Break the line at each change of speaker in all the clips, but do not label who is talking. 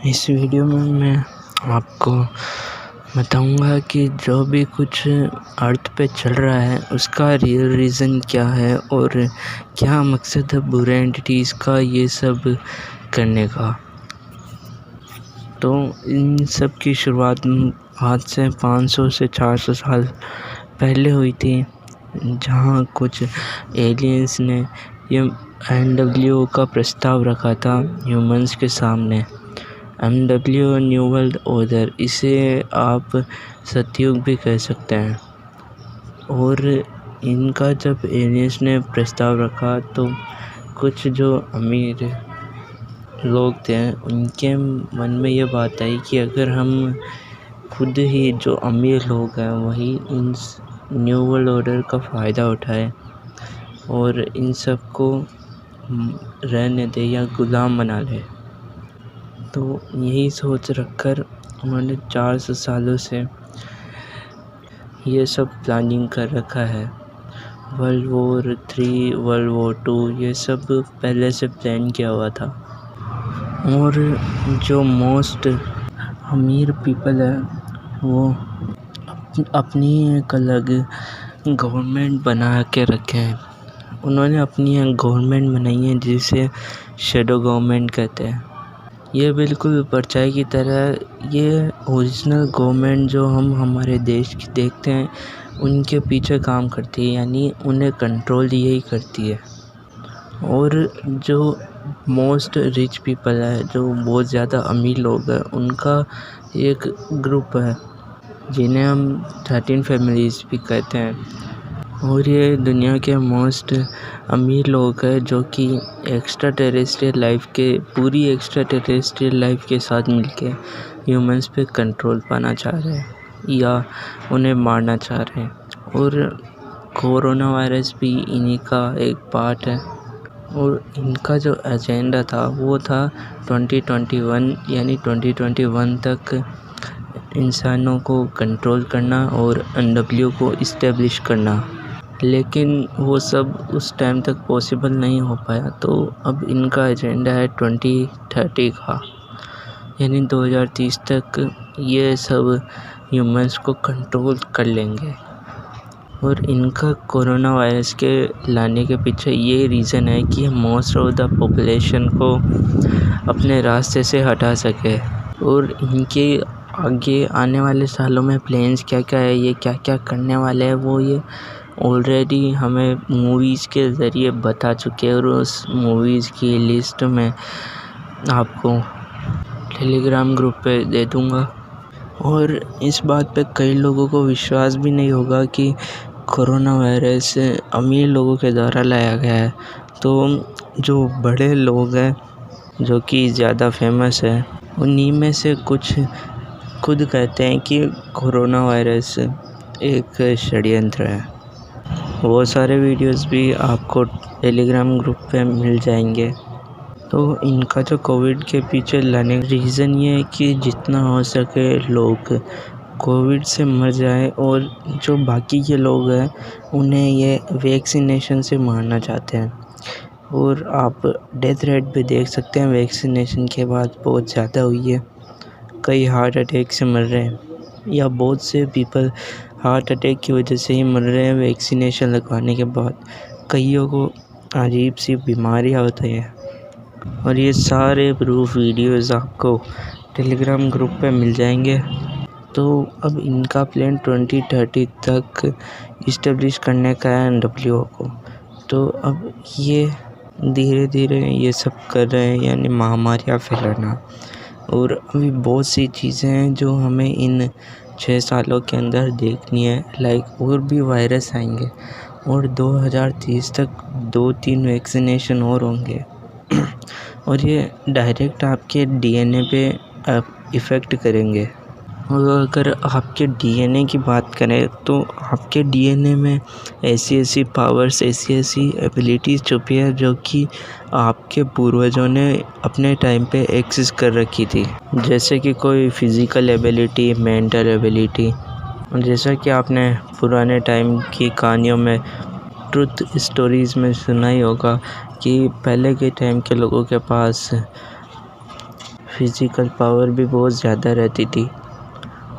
इस वीडियो में मैं आपको बताऊंगा कि जो भी कुछ अर्थ पे चल रहा है उसका रियल रीज़न क्या है और क्या मकसद है बुरे एंटिटीज़ का ये सब करने का। तो इन सब की शुरुआत आज से 500 से 400 साल पहले हुई थी, जहाँ कुछ एलियंस ने ये NWO का प्रस्ताव रखा था ह्यूमंस के सामने। NWO न्यू वर्ल्ड ऑर्डर, इसे आप सतयुग भी कह सकते हैं। और इनका जब एलियंस ने प्रस्ताव रखा तो कुछ जो अमीर लोग थे उनके मन में ये बात आई कि अगर हम खुद ही जो अमीर लोग हैं वही इन न्यू वर्ल्ड ऑर्डर का फ़ायदा उठाए और इन सब को रहने दे या गुलाम बना ले। तो यही सोच रखकर उन्होंने 400 सालों से ये सब प्लानिंग कर रखा है। वर्ल्ड वॉर 3, वर्ल्ड वॉर 2 ये सब पहले से प्लान किया हुआ था। और जो मोस्ट अमीर पीपल है वो अपनी एक अलग गवर्नमेंट बना के रखे हैं। उन्होंने अपनी एक गवर्नमेंट बनाई है जिसे शैडो गवर्नमेंट कहते हैं। ये बिल्कुल परछाई की तरह ये ओरिजिनल गवर्नमेंट जो हम हमारे देश की देखते हैं उनके पीछे काम करती है, यानी उन्हें कंट्रोल यही करती है। और जो मोस्ट रिच पीपल है, जो बहुत ज़्यादा अमीर लोग हैं, उनका एक ग्रुप है जिन्हें हम 13 फैमिलीज़ भी कहते हैं। और ये दुनिया के मोस्ट अमीर लोग हैं जो कि एक्स्ट्रा टेरेस्ट्रियल लाइफ के साथ मिलके ह्यूमंस पे कंट्रोल पाना चाह रहे हैं या उन्हें मारना चाह रहे हैं। और कोरोना वायरस भी इन्हीं का एक पार्ट है। और इनका जो एजेंडा था वो था 2021 यानी 2021 तक इंसानों को कंट्रोल करना और NWO को इस्टेब्लिश करना। लेकिन वो सब उस टाइम तक पॉसिबल नहीं हो पाया, तो अब इनका एजेंडा है 2030 का, यानी 2030 तक ये सब ह्यूमंस को कंट्रोल कर लेंगे। और इनका कोरोना वायरस के लाने के पीछे ये रीज़न है कि मोस्ट ऑफ द पॉपुलेशन को अपने रास्ते से हटा सके। और इनके आगे आने वाले सालों में प्लान्स क्या क्या है, ये क्या क्या करने वाले हैं, वो ये ऑलरेडी हमें मूवीज़ के ज़रिए बता चुके हैं। और उस मूवीज़ की लिस्ट में आपको टेलीग्राम ग्रुप पे दे दूँगा। और इस बात पे कई लोगों को विश्वास भी नहीं होगा कि कोरोना वायरस अमीर लोगों के द्वारा लाया गया है। तो जो बड़े लोग हैं जो कि ज़्यादा फेमस है, उन्हीं में से कुछ खुद कहते हैं कि कोरोना वायरस एक षड्यंत्र है। वो सारे वीडियोस भी आपको टेलीग्राम ग्रुप पे मिल जाएंगे। तो इनका जो कोविड के पीछे लाने का रीज़न ये है कि जितना हो सके लोग कोविड से मर जाए और जो बाकी के लोग हैं उन्हें ये वैक्सीनेशन से मारना चाहते हैं। और आप डेथ रेट भी देख सकते हैं, वैक्सीनेशन के बाद बहुत ज़्यादा हुई है। कई हार्ट अटैक से मर रहे हैं या बहुत से पीपल हार्ट अटैक की वजह से ही मर रहे हैं वैक्सीनेशन लगवाने के बाद। कईयों को अजीब सी बीमारियाँ होती हैं। और ये सारे प्रूफ वीडियोज़ आपको टेलीग्राम ग्रुप पे मिल जाएंगे। तो अब इनका प्लान 2030 तक इस्टेब्लिश करने का है NWO को। तो अब ये धीरे धीरे ये सब कर रहे हैं, यानी महामारियाँ फैलाना। और अभी बहुत सी चीज़ें हैं जो हमें इन 6 सालों के अंदर देखनी है, लाइक और भी वायरस आएंगे और 2030 तक 2-3 वैक्सीनेशन और होंगे। और ये डायरेक्ट आपके DNA पे इफ़ेक्ट करेंगे। और अगर आपके DNA की बात करें तो आपके DNA में ऐसी पावर्स, ऐसी एबिलिटीज़ छुपी है जो कि आपके पूर्वजों ने अपने टाइम पे एक्सेस कर रखी थी। जैसे कि कोई फिज़िकल एबिलिटी, मेंटल एबिलिटी। जैसा कि आपने पुराने टाइम की कहानियों में, ट्रुथ स्टोरीज़ में सुना ही होगा कि पहले के टाइम के लोगों के पास फिज़िकल पावर भी बहुत ज़्यादा रहती थी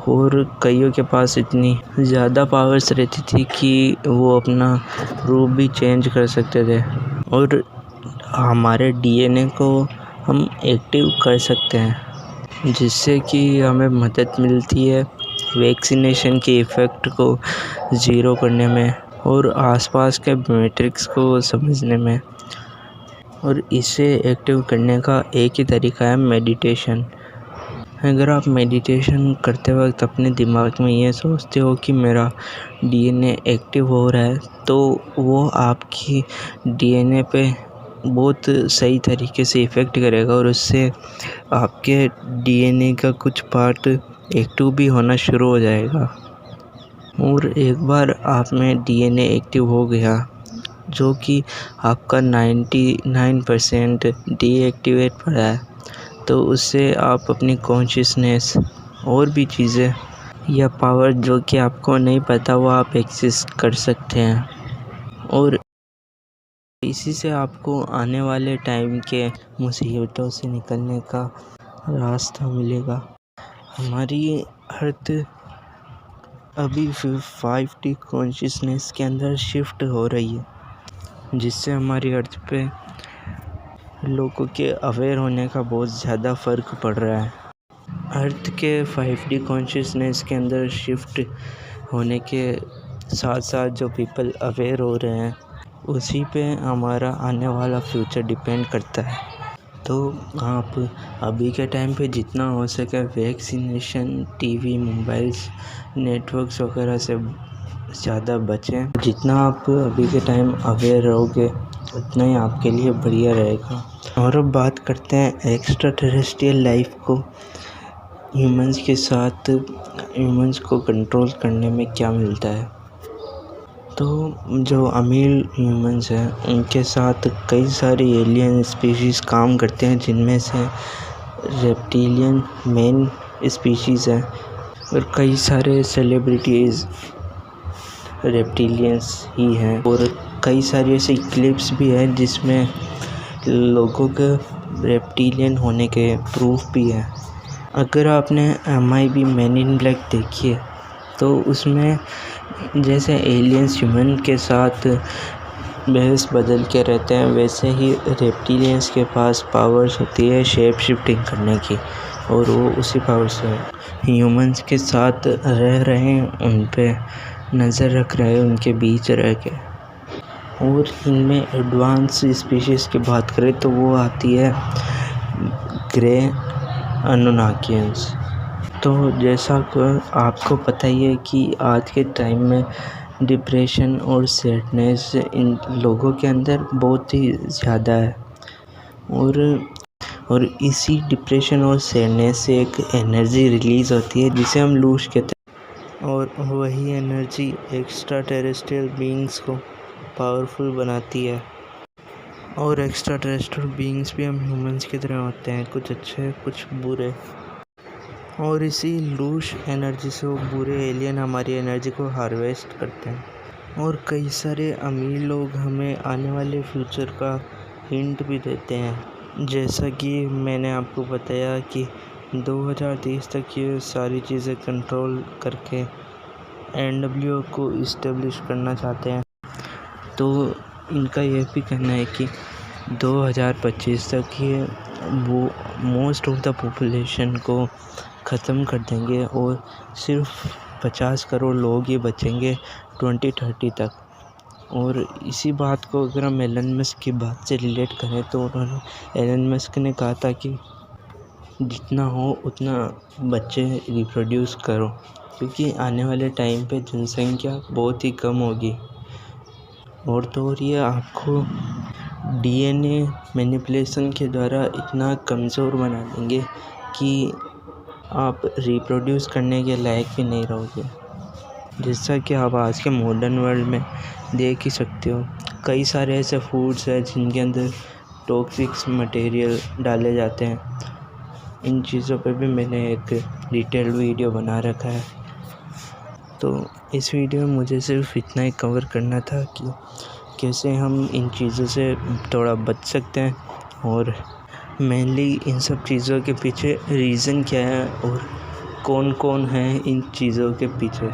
और कईयों के पास इतनी ज़्यादा पावर्स रहती थी कि वो अपना रूप भी चेंज कर सकते थे और हमारे डीएनए को हम एक्टिव कर सकते हैं, जिससे कि हमें मदद मिलती है वैक्सीनेशन के इफ़ेक्ट को ज़ीरो करने में और आसपास के मैट्रिक्स को समझने में। और इसे एक्टिव करने का एक ही तरीका है मेडिटेशन। अगर आप मेडिटेशन करते वक्त अपने दिमाग में ये सोचते हो कि मेरा डीएनए एक्टिव हो रहा है, तो वो आपकी डीएनए पे बहुत सही तरीके से इफ़ेक्ट करेगा और उससे आपके डीएनए का कुछ पार्ट एक्टिव भी होना शुरू हो जाएगा। और एक बार आप में डीएनए एक्टिव हो गया, जो कि आपका 99% डीएक्टिवेट पड़ा है, तो उससे आप अपनी कॉन्शियसनेस और भी चीज़ें या पावर जो कि आपको नहीं पता वो आप एक्सेस कर सकते हैं और इसी से आपको आने वाले टाइम के मुसीबतों से निकलने का रास्ता मिलेगा। हमारी अर्थ अभी 5D कॉन्शियसनेस के अंदर शिफ्ट हो रही है, जिससे हमारी अर्थ पे लोगों के अवेयर होने का बहुत ज़्यादा फ़र्क पड़ रहा है। अर्थ के 5D कॉन्शियसनेस के अंदर शिफ्ट होने के साथ साथ जो पीपल अवेयर हो रहे हैं, उसी पे हमारा आने वाला फ्यूचर डिपेंड करता है। तो आप अभी के टाइम पे जितना हो सके वैक्सीनेशन, टीवी, मोबाइल्स, नेटवर्क्स वगैरह से ज़्यादा बचें। जितना आप अभी के टाइम अवेयर रहोगे उतना ही आपके लिए बढ़िया रहेगा। और अब बात करते हैं एक्स्ट्रा टेरेस्ट्रियल लाइफ को ह्यूमंस के साथ ह्यूमंस को कंट्रोल करने में क्या मिलता है। तो जो अमीर ह्यूमंस हैं उनके साथ कई सारे एलियन स्पीशीज़ काम करते हैं, जिनमें से रेप्टिलियन मेन स्पीशीज़ हैं और कई सारे सेलिब्रिटीज़ रेप्टिलियंस ही हैं और कई सारी ऐसी क्लिप्स भी हैं जिसमें लोगों के रेप्टिलियन होने के प्रूफ भी हैं। अगर आपने MIB मैन इन ब्लैक देखी है तो उसमें जैसे एलियंस ह्यूमन के साथ बहस बदल के रहते हैं, वैसे ही रेप्टिलियंस के पास पावर्स होती है शेप शिफ्टिंग करने की और वो उसी पावर से ह्यूमंस के साथ रह रहे हैं, उन पे नज़र रख रहे हैं, उनके बीच रह के। और इनमें एडवांस स्पीशीज़ की बात करें तो वो आती है ग्रे अनुनाकियंस। तो जैसा कि आपको पता ही है कि आज के टाइम में डिप्रेशन और सैडनेस इन लोगों के अंदर बहुत ही ज़्यादा है और इसी डिप्रेशन और सैडनेस से एक एनर्जी रिलीज़ होती है जिसे हम लूश कहते हैं और वही एनर्जी एक्स्ट्रा टेरेस्ट्रियल बीइंग्स को पावरफुल बनाती है। और एक्स्ट्रा टेरेस्ट्रियल बीइंग्स भी हम ह्यूमंस की तरह होते हैं, कुछ अच्छे कुछ बुरे, और इसी लूश एनर्जी से वो बुरे एलियन हमारी एनर्जी को हार्वेस्ट करते हैं। और कई सारे अमीर लोग हमें आने वाले फ्यूचर का हिंट भी देते हैं, जैसा कि मैंने आपको बताया कि 2030 तक ये सारी चीज़ें कंट्रोल करके NWO को इस्टेब्लिश करना चाहते हैं। तो इनका यह भी कहना है कि 2025 तक ये वो मोस्ट ऑफ द पॉपुलेशन को ख़त्म कर देंगे और सिर्फ 50 करोड़ लोग ही बचेंगे 2030 तक। और इसी बात को अगर हम एलन मस्क की बात से रिलेट करें तो उन्होंने एलन मस्क ने कहा था कि जितना हो उतना बच्चे रिप्रोड्यूस करो, क्योंकि आने वाले टाइम पे जनसंख्या बहुत ही कम होगी। और तो और ये आपको DNA मैनिपुलेशन के द्वारा इतना कमज़ोर बना देंगे कि आप रिप्रोड्यूस करने के लायक भी नहीं रहोगे, जैसा कि आप आज के मॉडर्न वर्ल्ड में देख ही सकते हो। कई सारे ऐसे फूड्स हैं जिनके अंदर टॉक्सिक मटेरियल डाले जाते हैं। इन चीज़ों पे भी मैंने एक डिटेल्ड वीडियो बना रखा है। तो इस वीडियो में मुझे सिर्फ इतना ही कवर करना था कि कैसे हम इन चीज़ों से थोड़ा बच सकते हैं और मेनली इन सब चीज़ों के पीछे रीज़न क्या है और कौन कौन है इन चीज़ों के पीछे।